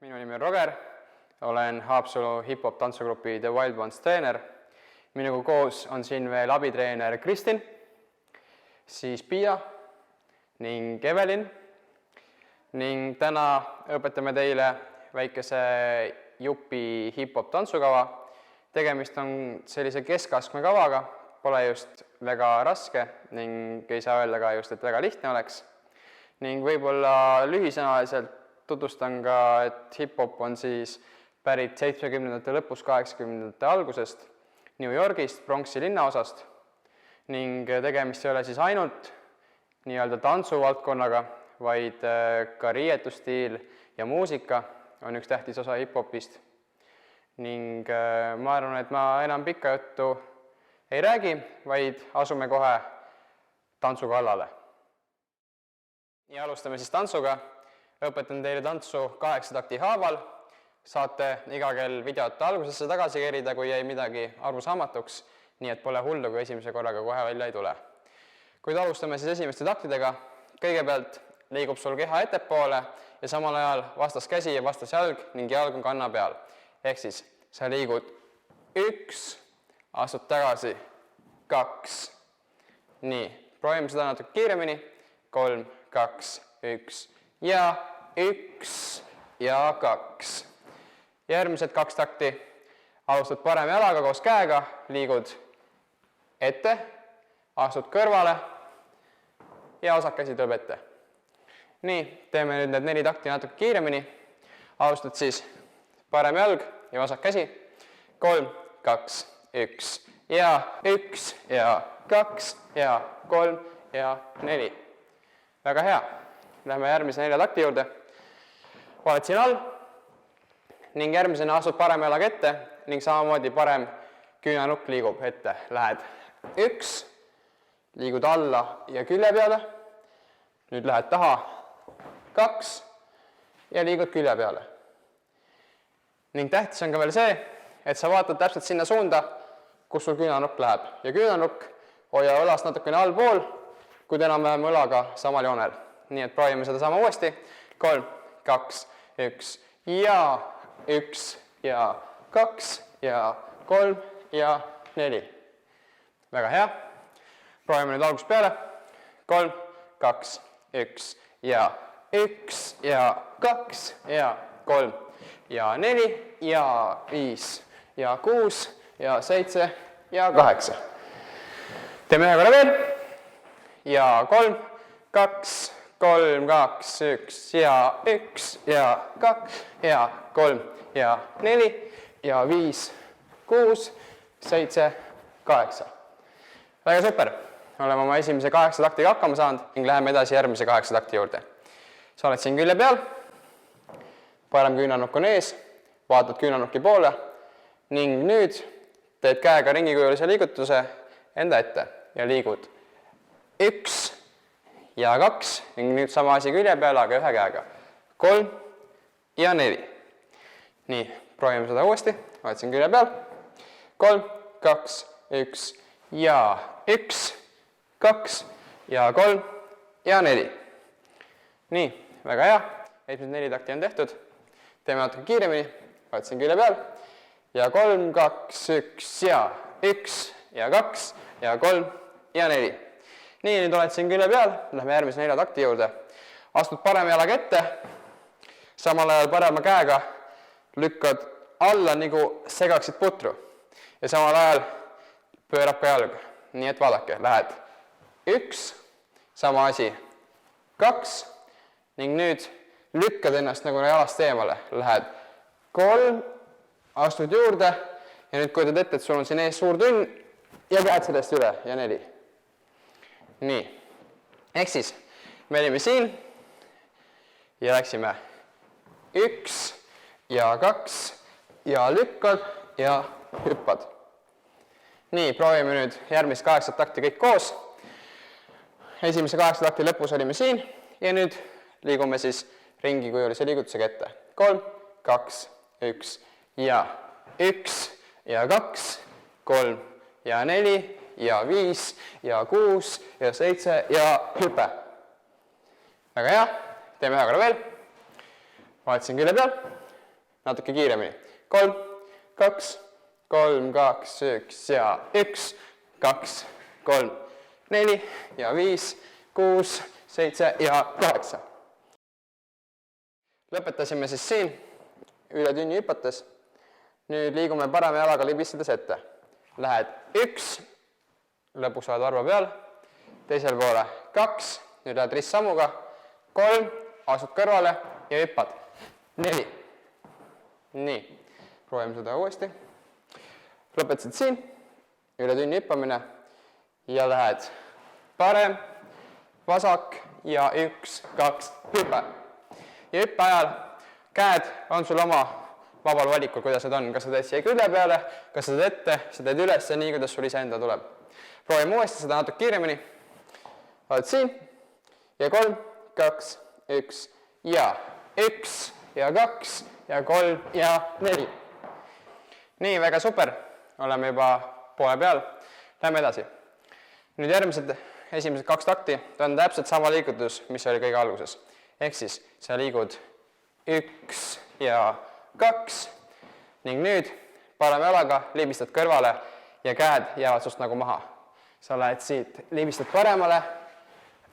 Minu nimi on Roger, olen Haapsalu hip-hop tantsugrupi The Wild Ones treener. Minuga koos on siin veel abitreener Kristin, siis Pia ning Evelin. Ning täna õpetame teile väikese jupi hip-hop tantsukava. Tegemist on sellise keskastme kavaga, pole just väga raske ning ei saa öelda ka just, et väga lihtne oleks. Ning võib-olla lühisõnaliselt tutvustan ka, et hip-hop on siis pärit 70. lõpus 80. algusest New Yorgist, Bronxi linnaosast ning tegemist ei ole siis ainult nii-öelda tantsuvaldkonnaga, vaid ka riietustiil ja muusika on üks tähtis osa hip-hopist. Ning ma arvan, et ma enam pikka juttu ei räägi, vaid asume kohe tantsu kallale. Ja alustame siis tantsuga. Õpetan teile tantsu 8 takti haaval. Saate iga kell videot algusesse tagasi kerida, kui jäi midagi arusaamatuks, nii et pole hullu, kui esimese korraga kohe välja ei tule. Kuid alustame siis esimeste taktidega. Kõigepealt liigub sul keha ettepoole ja samal ajal vastas käsi ja vastas jalg ning jalg on kanna peal. Ehk siis sa liigud 1, astud tagasi 2. Nii, proovime seda natuke kiiremini. 3, 2, 1 ja 1 ja 2. Järgmised 2 takti. Alustad parem jalaga koos käega, liigud ette, astud kõrvale ja osak käsi tuleb ette. Nii, teeme nüüd need 4 takti natuke kiiremini. Alustad siis parem jalg ja vasak käsi. 3, 2, 1 ja 1 ja 2 ja 3 ja 4. Väga hea. Lähme järgmise 4 takti juurde. Oled siin all ning järgmisena astud parem jalag ette ning samamoodi parem küünanukk liigub ette. Lähed 1, liigud alla ja külje peale. Nüüd lähed taha 2 ja liigud külje peale. Ning tähtis on ka veel see, et sa vaatad täpselt sinna suunda, kus sul küünanukk läheb. Ja küünanukk hoia õlast natukene allpool, kui enam-vähem õlaga samal joonel. Nii et proovime seda sama uuesti. 3, 2, 1 ja 1 ja 2 ja 3 ja 4. Väga hea. Proovime nüüd algust peale. 3, 2, 1 ja 1 ja 2 ja 3 ja 4 ja 5 ja 6 ja 7 ja 8. Teeme ühe korra veel. Ja 3, 2, 3, 2, 1 ja 1 ja 2 ja 3 ja 4 ja 5, 6, 7, 8. Väga super. Oleme oma esimese 8 taktiga hakkama saanud ning läheme edasi järgmise 8 takti juurde. Sa oled siin külje peal, parem küünanukk on ees, vaatad küünanukki poole ning nüüd teed käega ringikujulise liigutuse enda ette ja liigud 1 ja 2 ning nüüd sama asi külje peale, aga ühe käega. 3 ja 4. Nii, proovime seda uuesti. Oled siin külje peal. 3, 2, 1 ja 1, 2 ja 3 ja 4. Nii, väga hea. Esimesed 4 takti on tehtud. Teeme natuke kiiremini. Oled siin külje peal. Ja 3, 2, 1 ja 1 ja 2 ja 3 ja 4. Nii, nüüd oled siin külje peal, lähme järgmise 4 takti juurde. Astud parem jalag ette, samal ajal parema käega lükkad alla, nagu segaksid putru. Ja samal ajal pöörab ka jalg. Nii et vaadake, lähed 1, sama asi 2 ning nüüd lükkad ennast nagu jalast eemale. Lähed 3, astud juurde ja nüüd kujutad ette, et sul on siin ees suur tünn ja käed sellest üle ja 4. Nii, ehk siis me olime siin ja läksime 1 ja 2 ja lükkad ja hüppad. Nii, proovime nüüd järgmist 8 takti kõik koos. Esimese 8 takti lõpus olime siin ja nüüd liigume siis ringikujulise liigutusega ette. 3, 2, 1 ja 1 ja 2, 3 ja 4 ja 5 ja 6 ja 7 ja hüpe. Väga hea. Teeme ühe korra veel. Oled siin külje peal. natuke kiiremini. 3, 2, 3, 2, 1 ja 1, 2, 3, 4 ja 5, 6, 7 ja 8. Lõpetasime siis siin üle tünni hüpates. Nüüd liigume parema jalaga libistades ette. Lähed 1, lõpuks oled varba peal, teisel poole 2, nüüd lähed ristsammuga, 3, asud kõrvale ja hüppad. 4. Nii, proovime seda uuesti. Lõpetasid siin, üle tünni hüppamine ja lähed parem, vasak ja 1, 2, hüppe. Ja hüppe ajal käed on sul oma vabal valikul, kuidas need on. Kas sa teed siia külje peale, kas sa teed ette, sa teed üles ja nii, kuidas sul ise enda tuleb. Proovime uuesti seda natuke kiiremini. Oled siin ja 3, 2, 1 ja 1 ja 2 ja 3 ja 4. Nii, väga super. Oleme juba poole peal. Lähme edasi. Nüüd esimesed 2 takti on täpselt sama liigutus, mis oli kõige alguses. Ehk siis sa liigud 1 ja 2 ning nüüd parem jalaga libistad kõrvale ja käed jäävad sust nagu maha. Sa lähed siit, libistad paremale,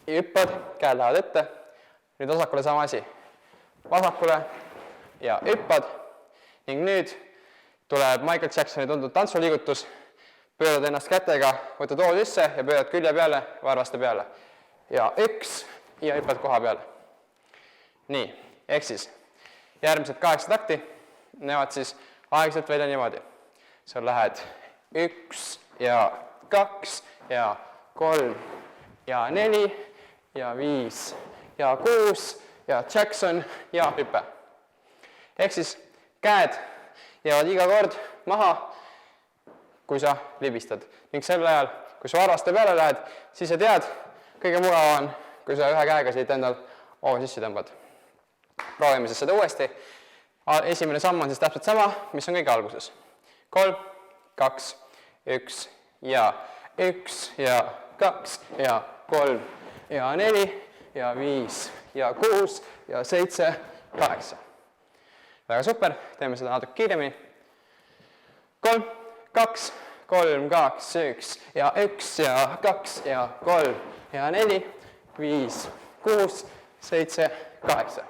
hüppad, käed lähevad ette. Nüüd vasakule sama asi. Vasakule ja hüppad ning nüüd tuleb Michael Jacksoni tuntud tantsuliigutus. Pöörad ennast kätega, võtad hoo sisse ja pöörad külje peale, varvaste peale. Ja 1 ja hüppad koha peale. Nii, ehk siis järgmised 8 takti näevad siis aegselt välja niimoodi. Sa lähed 1 ja 2 ja 3 ja 4 ja 5 ja 6 ja Jackson ja hüppe. Ehk siis käed jäävad iga kord maha, kui sa libistad. Ning sel ajal, kui sa varvaste peale lähed, siis sa tead, kõige mugav on, kui sa ühe käega siit endal hoo sisse tõmbad. Proovime siis seda uuesti. Esimene samm on siis täpselt sama, mis on kõige alguses. 3, 2, 1 ja 1 ja 2 ja 3 ja 4 ja 5 ja 6 ja 7, 8. Väga super, teeme seda natuke kiiremini. 3, 2, 3, 2, 1 ja 1 ja 2 ja 3 ja 4, 5, 6, 7, 8.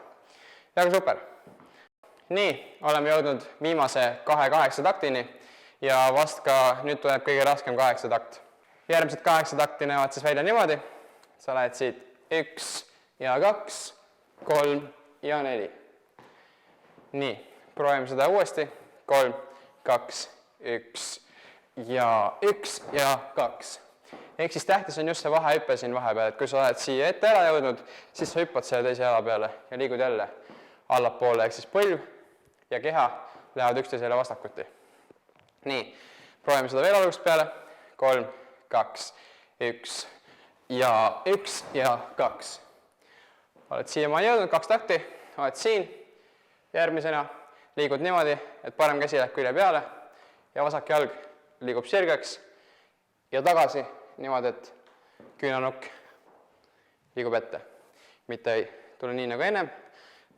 Väga super. Nii, oleme jõudnud viimase 2-8 taktini ja vast ka nüüd tuleb kõige raskem 8 takt. Järgmised 8 takti näevad siis välja niimoodi. Sa lähed siit 1 ja 2, 3 ja 4. Nii, proovime seda uuesti. 3, 2, 1 ja 1 ja 2. Ehk siis tähtis on just see vahehüppe siin vahepeal, et kui sa oled siia ette ära jõudnud, siis sa hüppad selle teise jala peale ja liigud jälle allapoole, ehk siis põlv ja keha lähevad üksteisele vastakuti. Nii, proovime seda veel algusest peale. 3, 2, 1 ja 1 ja 2. Oled siiamaani jõudnud, 2 takti, oled siin. Järgmisena liigud niimoodi, et parem käsi läheb külje peale ja vasak jalg liigub sirgeks ja tagasi niimoodi, et küünanukk liigub ette. Mitte ei tule nii nagu ennem,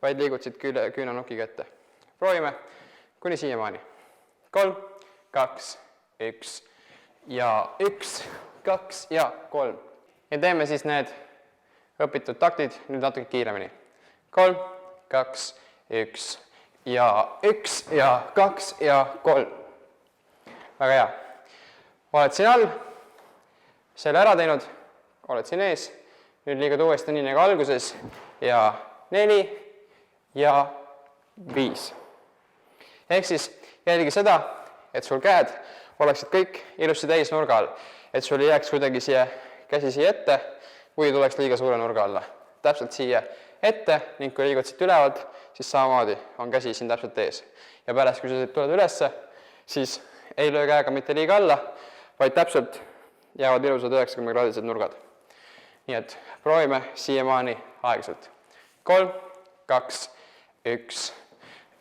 vaid liigud siit küünanukiga ette. Proovime kuni siiamaani. 3, 2, 1 ja 1, 2 ja 3. Ja teeme siis need õpitud taktid nüüd natuke kiiremini. 3, 2, 1 ja 1 ja 2 ja 3. Väga hea. Oled siin all, selle ära teinud, oled siin ees, nüüd liigud uuesti nii nagu alguses ja 4 ja 5. Ehk siis jälgi seda, et sul käed oleksid kõik ilusti täis nurga all, et sul ei jääks kuidagi käsi siia ette või tuleks liiga suure nurga alla. Täpselt siia ette ning kui liigud siit ülevalt, siis samamoodi on käsi siin täpselt ees. Ja pärast, kui sa siit tuled ülesse, siis ei löö käega mitte liiga alla, vaid täpselt jäävad ilusad 90-kraadised nurgad. Nii et proovime siiamaani aeglaselt. 3, 2, 1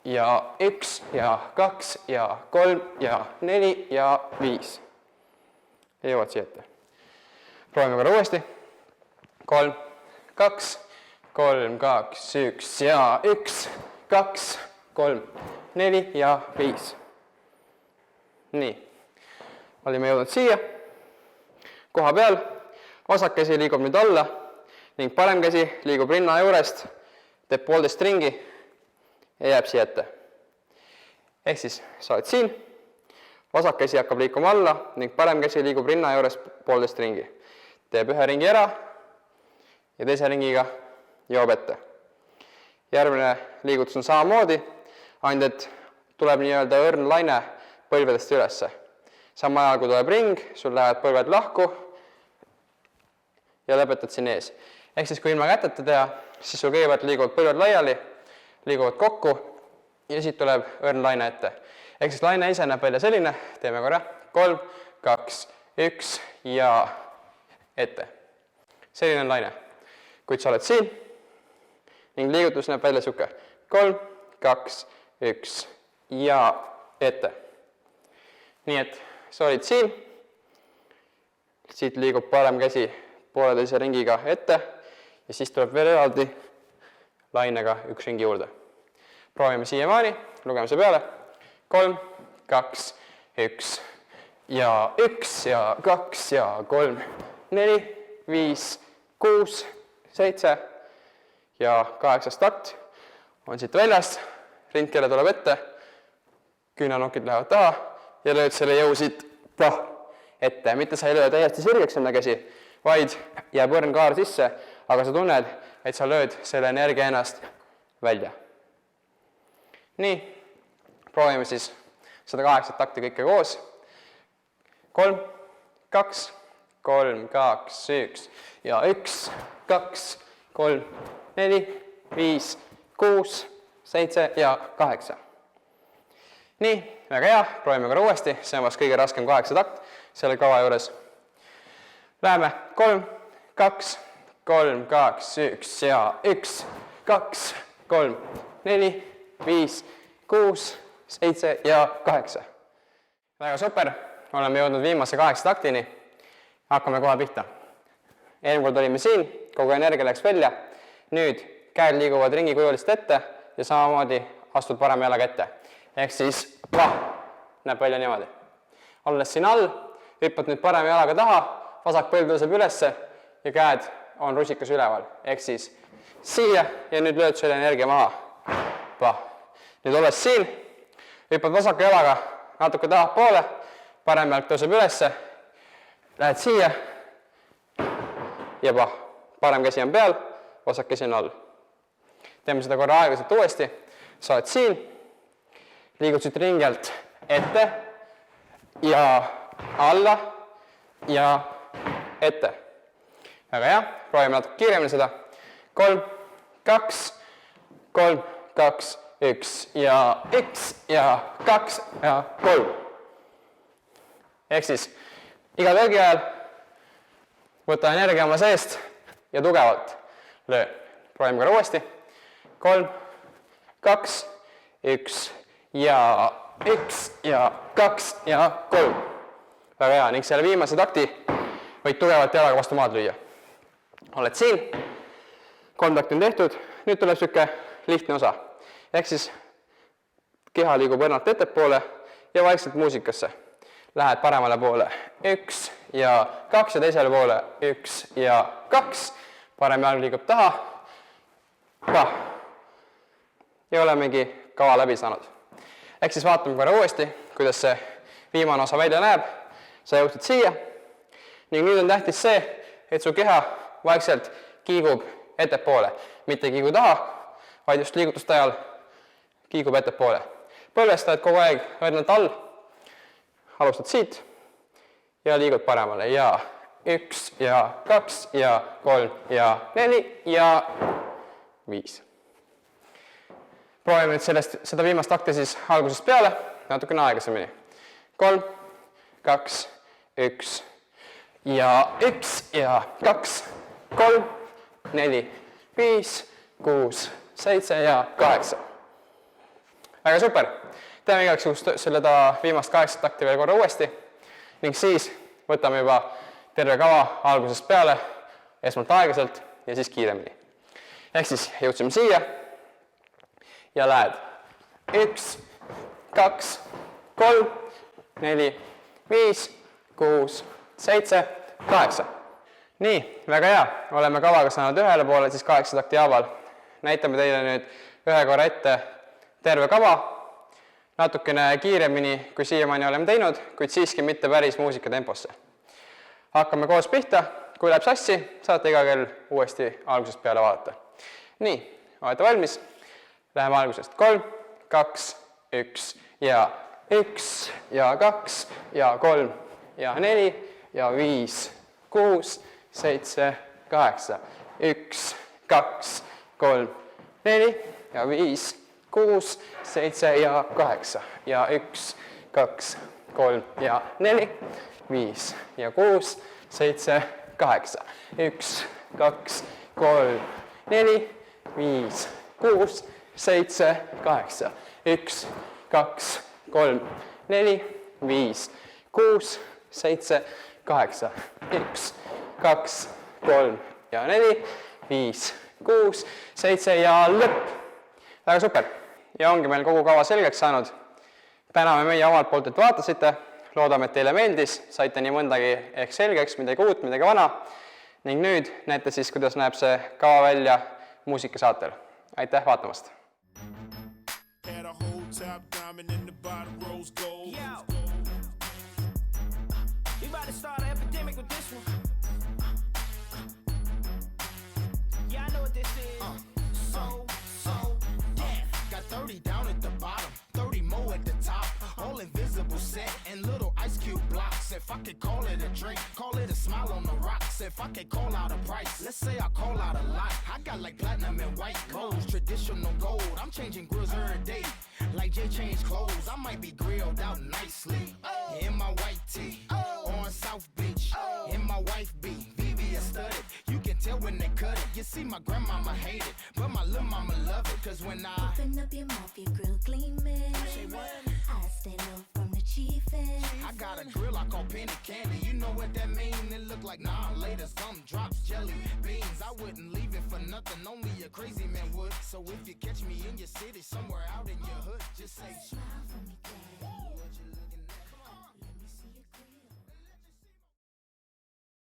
ja 1 ja 2 ja 3 ja 4 ja 5. Ja jõuad siia ette. Proovime korra uuesti. 3, 2, 3, 2, 1 ja 1, 2, 3 4 ja 5. Nii, olime jõudnud siia. Koha peal vasak käsi liigub nüüd alla ning parem käsi liigub rinna juurest, teeb 1,5 ringi ja jääb siia ette. Ehk siis sa oled siin, vasak käsi hakkab liikuma alla ning parem käsi liigub rinna juures 1,5 ringi. Teeb ühe ringi ära ja teise ringiga joob ette. Järgmine liigutus on samamoodi, ainult et tuleb nii-öelda õrn laine põlvedest ülesse. Sama ajal, kui tuleb ring, sul lähevad põlved lahku ja lõpetad siin ees. Ehk siis, kui ilma käteta teha, siis sul kõigepealt liiguvad põlved laiali, liiguvad kokku ja siit tuleb õrn laine ette. Ehk siis laine ise näeb välja selline, teeme korra, 3, 2, 1 ja ette. Selline on laine. Kuid sa oled siin ning liigutus näeb välja siuke 3, 2, 1 ja ette. Nii et sa olid siin, siit liigub parem käsi 1,5 ringiga ette ja siis tuleb veel eraldi lainega 1 ringi juurde. Proovime siiamaani, lugeme see peale. 3, 2, 1 ja 1 ja 2 ja 3, 4, 5, 6, 7 ja 8 takt on siit väljast, rindkere tuleb ette, küünanokid lähevad taha ja lööd selle jõu siit ette. Mitte sa ei löö täiesti sirgeks enda käsi, vaid jääb õrn kaar sisse, aga sa tunned, et sa lööd selle energia ennast välja. Nii, proovime siis 108 takti kõike koos. 3, 2, 3, 2, 1 ja 1, 2, 3, 4, 5, 6, 7 ja 8. Nii, väga hea, proovime korra uuesti, see on vast kõige raskem 8 takt selle kava juures. Läheme 3, 2, 3, 2, 1 ja 1, 2, 3, 4, 5, 6, 7 ja 8. Väga super, oleme jõudnud viimase 8 taktini. Hakkame kohe pihta. Eelmine kord olime siin, kogu energia läks välja. Nüüd käed liiguvad ringikujuliselt ette ja samamoodi astud parema jalaga ette. Ehk siis näeb välja niimoodi. Olles siin all, hüppad nüüd parema jalaga taha, vasak põlv tõuseb ülesse ja käed on rusikas üleval. Ehk siis siia ja nüüd lööd selle energia maha. Nüüd olles siin, hüppad vasaka jalaga natuke tahapoole, parem jalg tõuseb ülesse, lähed siia ja parem käsi on peal, vasak käsi on all. Teeme seda korra aeglaselt uuesti. Sa oled siin, liigud siit ringelt ette ja alla ja ette. Väga hea, proovime natuke kiiremini seda. 3, 2, 3, 2, 1 ja 1 ja 2 ja 3. Ehk siis iga löögi ajal võta energia oma seest ja tugevalt löö. Proovime korra uuesti. 3, 2, 1 ja 1 ja 2 ja 3. Väga hea, ning selle viimase takti võid tugevalt jalaga vastu maad lüüa. Oled siin, 3 takti on tehtud, nüüd tuleb siuke lihtne osa. Ehk siis keha liigub õrnalt ettepoole ja vaikselt muusikasse. Lähed paremale poole 1 ja 2 ja teisele poole 1 ja 2. Parem jalg liigub taha. Ja olemegi kava läbi saanud. Ehk siis vaatame korra uuesti, kuidas see viimane osa välja näeb. Sa jõudsid siia ning nüüd on tähtis see, et su keha vaikselt kiigub ettepoole. Mitte kiigu taha, vaid just liigutuste ajal kiigub ettepoole. Põlvestad kogu aeg õrnalt all. Alustad siit ja liigud paremale ja 1 ja 2 ja 3 ja 4 ja 5. Proovime nüüd seda viimast takti siis algusest peale, natukene aeglasemini. 3, 2, 1 ja 1 ja 2, 3, 4, 5, 6, 7 ja 8. Väga super. Teeme igaks juhuks seda viimast 8 takti veel korra uuesti ning siis võtame juba terve kava algusest peale, esmalt aeglaselt ja siis kiiremini. Ehk siis jõudsime siia ja lähed 1 2, 3, 4, 5, 6, 7, 8. Nii, väga hea. Oleme kavaga saanud ühele poole, siis 8 takti haaval. Näitame teile nüüd ühe korra ette terve kava. Natukene kiiremini, kui siiamaani oleme teinud, kuid siiski mitte päris muusika temposse. Hakkame koos pihta. Kui läheb sassi, saate iga kell uuesti algusest peale vaadata. Nii, olete valmis? Läheme algusest. 3, 2, 1 ja 1 ja 2 ja 3 ja 4 ja 5, 6, 7, 8. 1, 2, 3, 4 ja 5, 6, 7 ja 8. Ja 1, 2, 3 ja 4, 5 ja 6, 7, 8. 1, 2, 3, 4, 5, 6, 7, 8. 1, 2, 3, 4, 5, 6, 7, 8. 1, 2, 3 ja 4, 5, 6, 7 ja lõpp. Väga super. Ja ongi meil kogu kava selgeks saanud. Täname meie omalt poolt, et vaatasite. Loodame, et teile meeldis. Saite nii mõndagi ehk selgeks, midagi uut, midagi vana. Ning nüüd näete siis, kuidas näeb see kava välja muusikasaatel. Aitäh vaatamast! Invisible set and little ice cube blocks. If I could call it a drink, call it a smile on the rocks. If I could call out a price, let's say I call out a lot. I got like platinum and white gold, traditional gold. I'm changing grills every day, like Jay changed clothes. I might be grilled out nicely in my white tee on South Beach. In my wife be VVS studded. You can tell when they cut it. You see my grandmama hate it, but my little mama love it. Cause when I open up your mouth, your grill gleaming. I stay low from the chiefest. I got a grill I call penny candy. You know what that mean? It look like nah later some drops jelly beans. I wouldn't leave it for nothing. Only a crazy man would. So if you catch me in your city, somewhere out in your hood, just say smile for me, Dad.